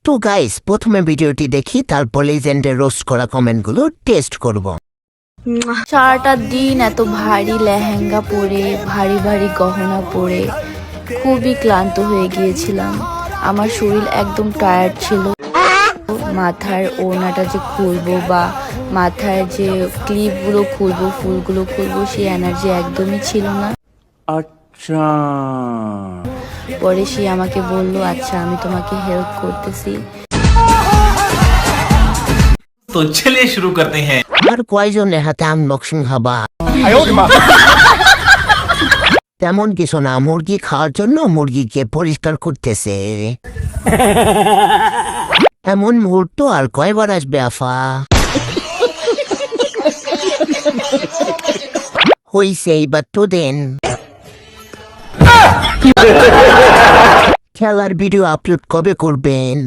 তো গাইস, প্রথমে ভিডিওটি দেখি, তারপর লেজেন্ডের রোস্ট করা কমেন্টগুলো টেস্ট করব। সারাটা দিন এত ভারী লেহেঙ্গা পরে, ভারী ভারী গহনা পরে খুবই ক্লান্ত হয়ে গিয়েছিলাম। আমার শরীর একদম টায়ার্ড ছিল। মাথার ওড়নাটা যে খুলবো বা মাথায় যে ক্লিপগুলো খুলবো, ফুলগুলো খুলবো, সেই এনার্জি একদমই ছিল না। আচ্ছা, পরে সে আমাকে বলল, আচ্ছা আমি তোমাকে হেল্প করতেছি। तो चलिए शुरू करते हैं। আর কয়জনের হাতে আনবক্সিং হবা? তেমন কিছু না, মুরগি খাওয়ার জন্য মুরগিকে পরিষ্কার করতেছে। এমন মুহূর্ত আর কয়বার আসবে আফা? হইছে, এইবার তো দেন। খেলার ভিডিও আপলোড কবে করবেন?